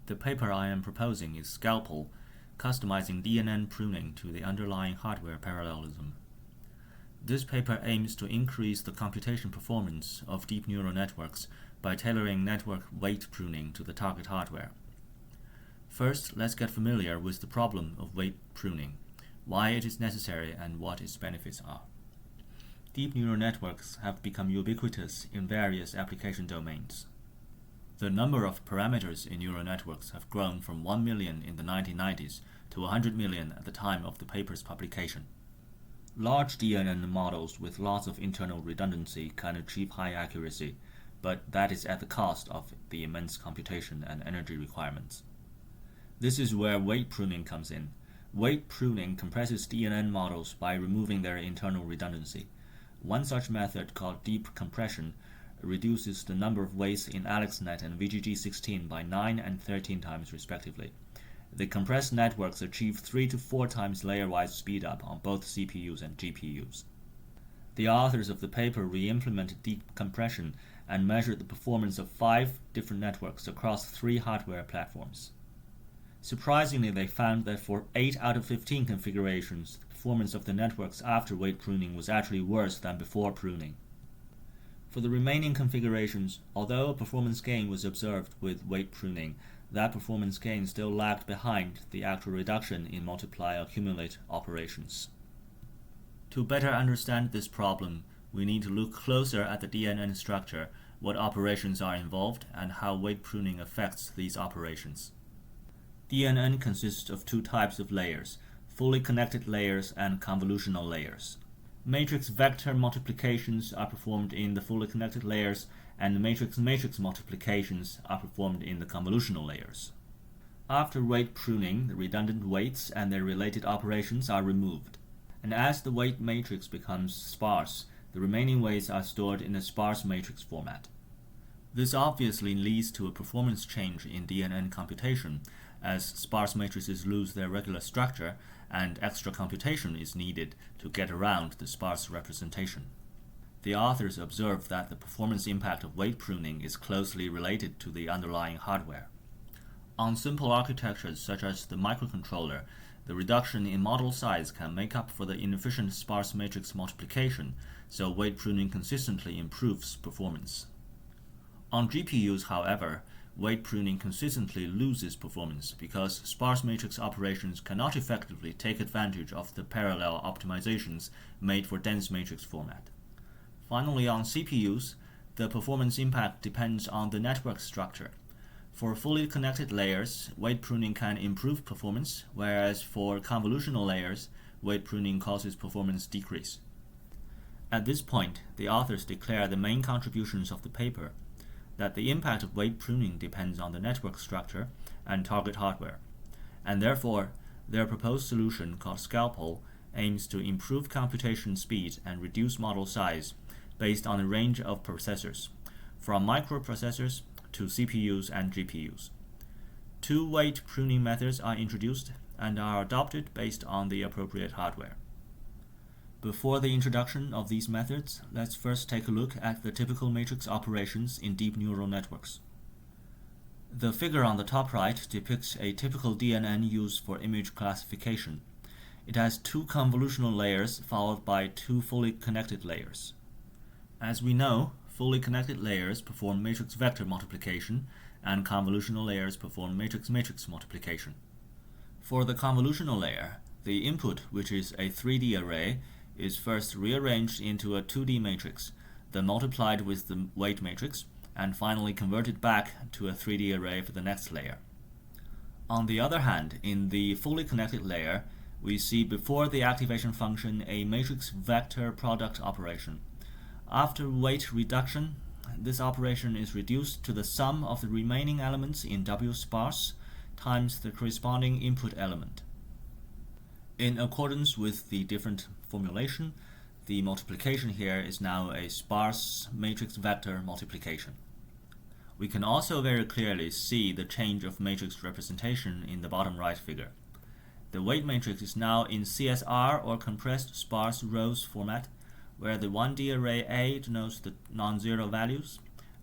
The paper I am proposing is Scalpel, customizing DNN pruning to the underlying hardware parallelism. This paper aims to increase the computation performance of deep neural networks by tailoring network weight pruning to the target hardware. First, let's get familiar with the problem of weight pruning, why it is necessary and what its benefits are. Deep neural networks have become ubiquitous in various application domains. The number of parameters in neural networks have grown from 1 million in the 1990s to 100 million at the time of the paper's publication. Large DNN models with lots of internal redundancy can achieve high accuracy, but that is at the cost of the immense computation and energy requirements. This is where weight pruning comes in. Weight pruning compresses DNN models by removing their internal redundancy. One such method, called deep compression, reduces the number of weights in AlexNet and VGG16 by 9 and 13 times respectively. The compressed networks achieve 3 to 4 times layer-wise speedup on both CPUs and GPUs. The authors of the paper re-implemented deep compression and measured the performance of 5 different networks across 3 hardware platforms. Surprisingly, they found that for 8 out of 15 configurations, the performance of the networks after weight pruning was actually worse than before pruning. For the remaining configurations, although a performance gain was observed with weight pruning, that performance gain still lagged behind the actual reduction in multiply-accumulate operations. To better understand this problem, we need to look closer at the DNN structure, what operations are involved, and how weight pruning affects these operations. DNN consists of 2 types of layers, fully connected layers and convolutional layers. Matrix vector multiplications are performed in the fully connected layers, and matrix-matrix multiplications are performed in the convolutional layers. After weight pruning, the redundant weights and their related operations are removed, and as the weight matrix becomes sparse, the remaining weights are stored in a sparse matrix format. This obviously leads to a performance change in DNN computation, as sparse matrices lose their regular structure and extra computation is needed to get around the sparse representation. The authors observe that the performance impact of weight pruning is closely related to the underlying hardware. On simple architectures such as the microcontroller, the reduction in model size can make up for the inefficient sparse matrix multiplication, so weight pruning consistently improves performance. On GPUs, however, weight pruning consistently loses performance because sparse matrix operations cannot effectively take advantage of the parallel optimizations made for dense matrix format. Finally, on CPUs, the performance impact depends on the network structure. For fully connected layers, weight pruning can improve performance, whereas for convolutional layers, weight pruning causes performance decrease. At this point, the authors declare the main contributions of the paper, that the impact of weight pruning depends on the network structure and target hardware, and therefore their proposed solution, called Scalpel, aims to improve computation speed and reduce model size based on a range of processors, from microprocessors to CPUs and GPUs. 2 weight pruning methods are introduced and are adopted based on the appropriate hardware. Before the introduction of these methods, let's first take a look at the typical matrix operations in deep neural networks. The figure on the top right depicts a typical DNN used for image classification. It has 2 convolutional layers followed by 2 fully connected layers. As we know, fully connected layers perform matrix vector multiplication, and convolutional layers perform matrix-matrix multiplication. For the convolutional layer, the input, which is a 3D array, is first rearranged into a 2D matrix, then multiplied with the weight matrix, and finally converted back to a 3D array for the next layer. On the other hand, in the fully connected layer, we see before the activation function a matrix vector product operation. After weight reduction, this operation is reduced to the sum of the remaining elements in W sparse times the corresponding input element. In accordance with the different formulation, the multiplication here is now a sparse matrix vector multiplication. We can also very clearly see the change of matrix representation in the bottom right figure. The weight matrix is now in CSR or compressed sparse rows format, where the 1D array A denotes the non-zero values,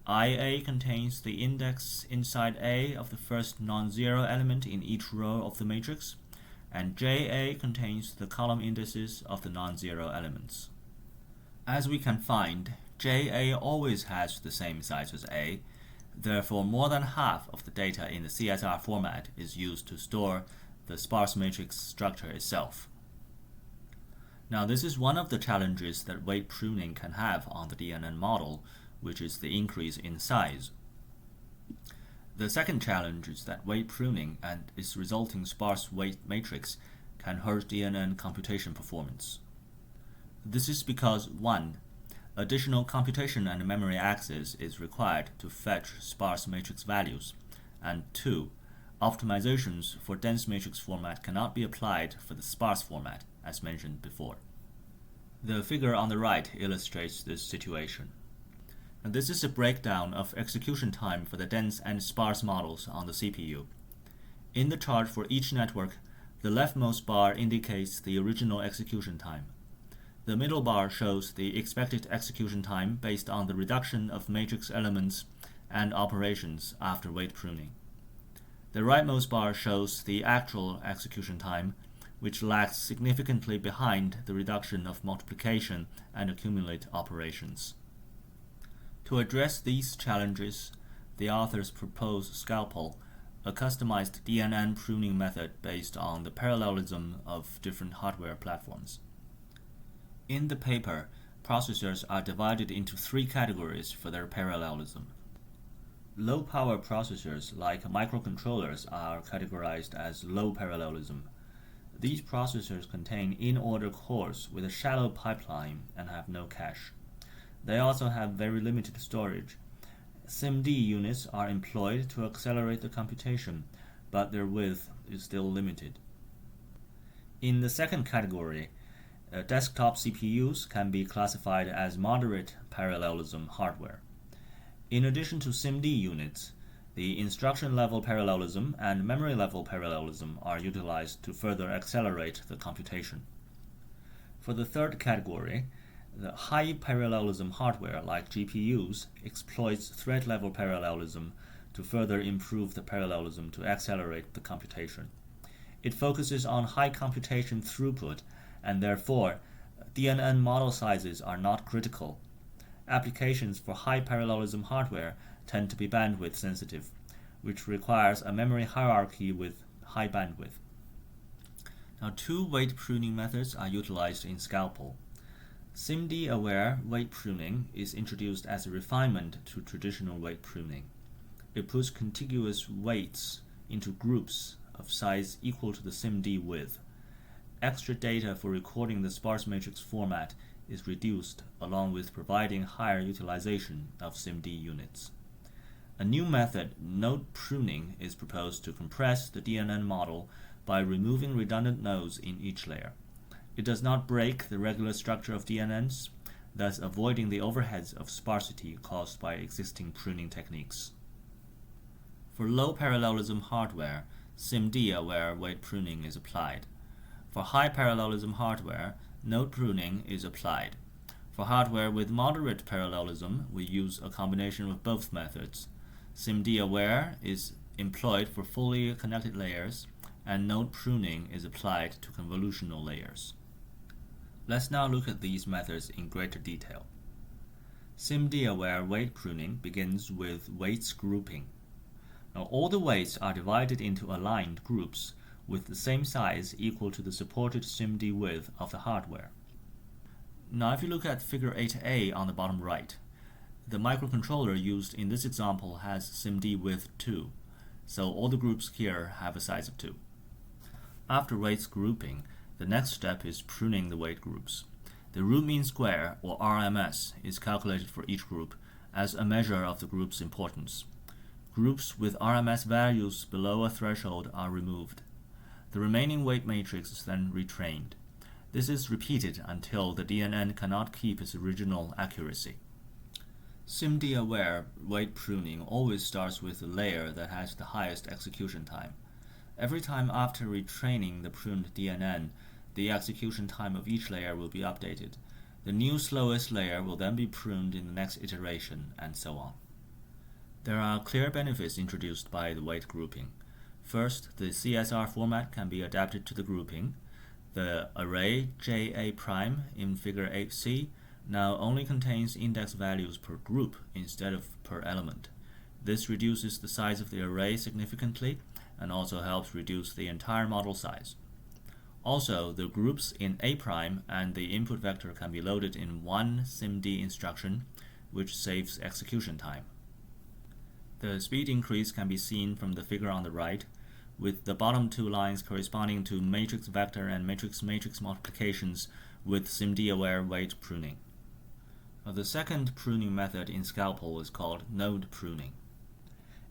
IA contains the index inside A of the first non-zero element in each row of the matrix, and JA contains the column indices of the non-zero elements. As we can find, JA always has the same size as A, therefore more than half of the data in the CSR format is used to store the sparse matrix structure itself. Now this is one of the challenges that weight pruning can have on the DNN model, which is the increase in size. The second challenge is that weight pruning and its resulting sparse weight matrix can hurt DNN computation performance. This is because 1. Additional computation and memory access is required to fetch sparse matrix values, and 2. Optimizations for dense matrix format cannot be applied for the sparse format, as mentioned before. The figure on the right illustrates this situation. And this is a breakdown of execution time for the dense and sparse models on the CPU. In the chart for each network, the leftmost bar indicates the original execution time. The middle bar shows the expected execution time based on the reduction of matrix elements and operations after weight pruning. The rightmost bar shows the actual execution time, which lags significantly behind the reduction of multiplication and accumulate operations. To address these challenges, the authors propose Scalpel, a customized DNN pruning method based on the parallelism of different hardware platforms. In the paper, processors are divided into 3 categories for their parallelism. Low-power processors like microcontrollers are categorized as low parallelism. These processors contain in-order cores with a shallow pipeline and have no cache. They also have very limited storage. SIMD units are employed to accelerate the computation, but their width is still limited. In the second category, desktop CPUs can be classified as moderate parallelism hardware. In addition to SIMD units, the instruction-level parallelism and memory-level parallelism are utilized to further accelerate the computation. For the third category, the high parallelism hardware like GPUs exploits thread-level parallelism to further improve the parallelism to accelerate the computation. It focuses on high computation throughput, and therefore DNN model sizes are not critical. Applications for high parallelism hardware tend to be bandwidth sensitive, which requires a memory hierarchy with high bandwidth. Now, 2 weight pruning methods are utilized in Scalpel. SIMD-aware weight pruning is introduced as a refinement to traditional weight pruning. It puts contiguous weights into groups of size equal to the SIMD width. Extra data for recording the sparse matrix format is reduced, along with providing higher utilization of SIMD units. A new method, node pruning, is proposed to compress the DNN model by removing redundant nodes in each layer. It does not break the regular structure of DNNs, thus avoiding the overheads of sparsity caused by existing pruning techniques. For low parallelism hardware, SIMD-aware weight pruning is applied. For high parallelism hardware, node pruning is applied. For hardware with moderate parallelism, we use a combination of both methods. SIMD-aware is employed for fully connected layers, and node pruning is applied to convolutional layers. Let's now look at these methods in greater detail. SIMD-aware weight pruning begins with weights grouping. Now, all the weights are divided into aligned groups with the same size equal to the supported SIMD width of the hardware. Now, if you look at figure 8a on the bottom right, the microcontroller used in this example has SIMD width 2, so all the groups here have a size of 2. After weights grouping, the next step is pruning the weight groups. The root mean square, or RMS, is calculated for each group as a measure of the group's importance. Groups with RMS values below a threshold are removed. The remaining weight matrix is then retrained. This is repeated until the DNN cannot keep its original accuracy. SIMD-aware weight pruning always starts with the layer that has the highest execution time. Every time after retraining the pruned DNN, the execution time of each layer will be updated. The new slowest layer will then be pruned in the next iteration, and so on. There are clear benefits introduced by the weight grouping. First, the CSR format can be adapted to the grouping. The array JA' in figure 8c now only contains index values per group instead of per element. This reduces the size of the array significantly and also helps reduce the entire model size. Also, the groups in A' and the input vector can be loaded in one SIMD instruction, which saves execution time. The speed increase can be seen from the figure on the right, with the bottom two lines corresponding to matrix vector and matrix-matrix multiplications with SIMD-aware weight pruning. The second pruning method in Scalpel is called node pruning.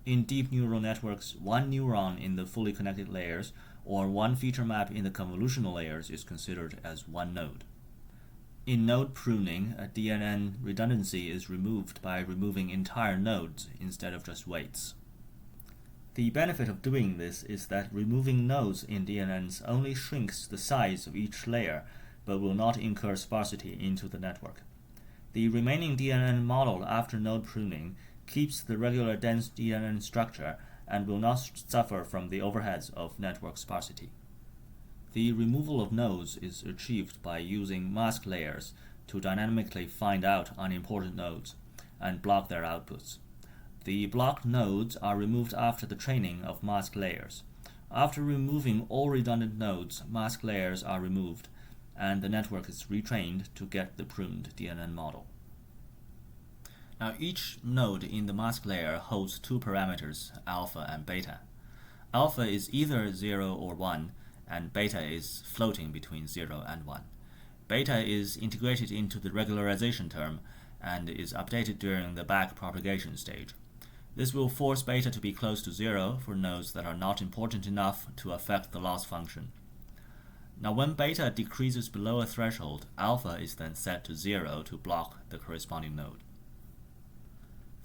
In deep neural networks, one neuron in the fully connected layers or one feature map in the convolutional layers is considered as one node. In node pruning, a DNN redundancy is removed by removing entire nodes instead of just weights. The benefit of doing this is that removing nodes in DNNs only shrinks the size of each layer, but will not incur sparsity into the network. The remaining DNN model after node pruning keeps the regular dense DNN structure and will not suffer from the overheads of network sparsity. The removal of nodes is achieved by using mask layers to dynamically find out unimportant nodes and block their outputs. The blocked nodes are removed after the training of mask layers. After removing all redundant nodes, mask layers are removed, and the network is retrained to get the pruned DNN model. Now, each node in the mask layer holds two parameters, alpha and beta. Alpha is either 0 or 1, and beta is floating between 0 and 1. Beta is integrated into the regularization term and is updated during the back propagation stage. This will force beta to be close to 0 for nodes that are not important enough to affect the loss function. Now, when beta decreases below a threshold, alpha is then set to 0 to block the corresponding node.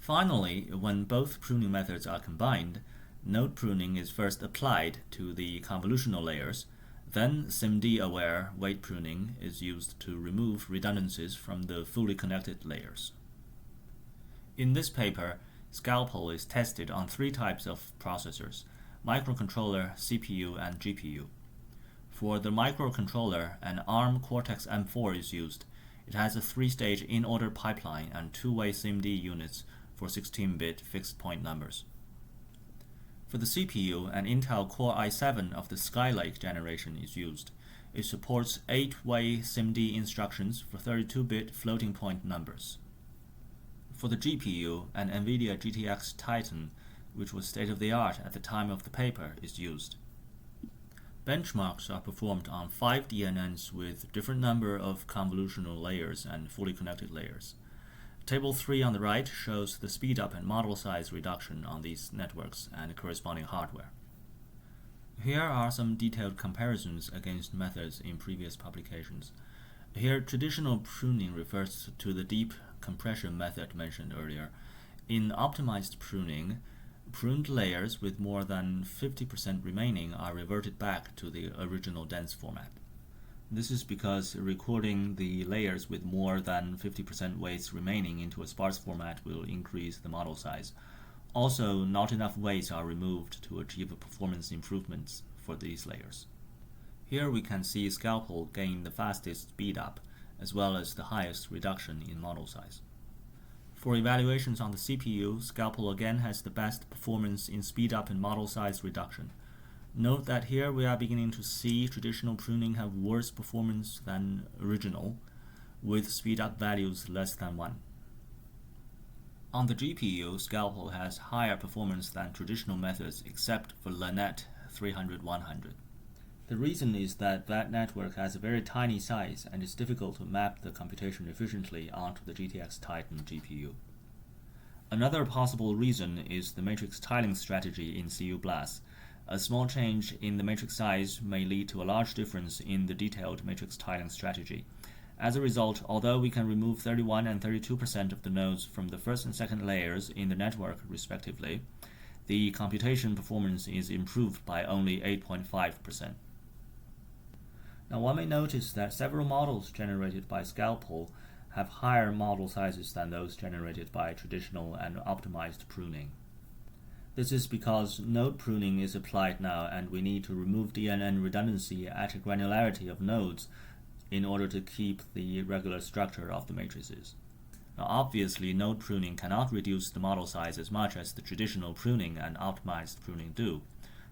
Finally, when both pruning methods are combined, node pruning is first applied to the convolutional layers, then SIMD-aware weight pruning is used to remove redundancies from the fully connected layers. In this paper, Scalpel is tested on three types of processors: microcontroller, CPU, and GPU. For the microcontroller, an ARM Cortex-M4 is used. It has a three-stage in-order pipeline and two-way SIMD units for 16-bit fixed-point numbers. For the CPU, an Intel Core i7 of the Skylake generation is used. It supports 8-way SIMD instructions for 32-bit floating-point numbers. For the GPU, an NVIDIA GTX Titan, which was state-of-the-art at the time of the paper, is used. Benchmarks are performed on 5 DNNs with different number of convolutional layers and fully connected layers. Table 3 on the right shows the speed-up and model size reduction on these networks and corresponding hardware. Here are some detailed comparisons against methods in previous publications. Here, traditional pruning refers to the deep compression method mentioned earlier. In optimized pruning, pruned layers with more than 50% remaining are reverted back to the original dense format. This is because recording the layers with more than 50% weights remaining into a sparse format will increase the model size. Also, not enough weights are removed to achieve performance improvements for these layers. Here we can see Scalpel gain the fastest speed-up, as well as the highest reduction in model size. For evaluations on the CPU, Scalpel again has the best performance in speed-up and model size reduction. Note that here we are beginning to see traditional pruning have worse performance than original, with speed-up values less than 1. On the GPU, Scalpel has higher performance than traditional methods except for LaNet 300-100. The reason is that network has a very tiny size and it's difficult to map the computation efficiently onto the GTX Titan GPU. Another possible reason is the matrix tiling strategy in CU BLAS. A small change in the matrix size may lead to a large difference in the detailed matrix tiling strategy. As a result, although we can remove 31 and 32% of the nodes from the first and second layers in the network respectively, the computation performance is improved by only 8.5%. Now, one may notice that several models generated by Scalpel have higher model sizes than those generated by traditional and optimized pruning. This is because node pruning is applied now, and we need to remove DNN redundancy at a granularity of nodes in order to keep the regular structure of the matrices. Now, obviously, node pruning cannot reduce the model size as much as the traditional pruning and optimized pruning do.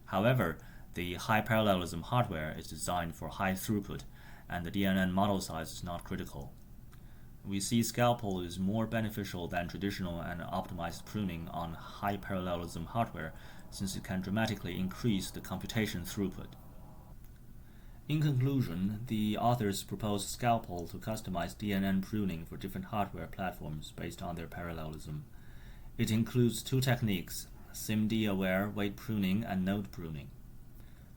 However, the high parallelism hardware is designed for high throughput, and the DNN model size is not critical. We see scalpel is more beneficial than traditional and optimized pruning on high parallelism hardware, since it can dramatically increase the computation throughput. In conclusion, the authors propose scalpel to customize DNN pruning for different hardware platforms based on their parallelism. It includes two techniques, SIMD-aware weight pruning and node pruning.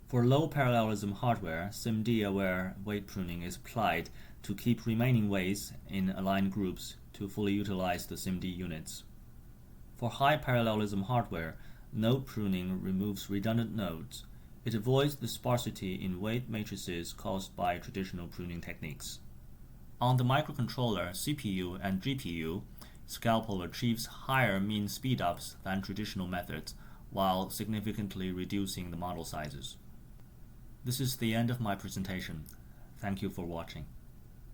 For low parallelism hardware, SIMD-aware weight pruning is applied to keep remaining weights in aligned groups to fully utilize the SIMD units. For high parallelism hardware, node pruning removes redundant nodes. It avoids the sparsity in weight matrices caused by traditional pruning techniques. On the microcontroller, CPU, and GPU, scalpel achieves higher mean speedups than traditional methods while significantly reducing the model sizes. This is the end of my presentation. Thank you for watching.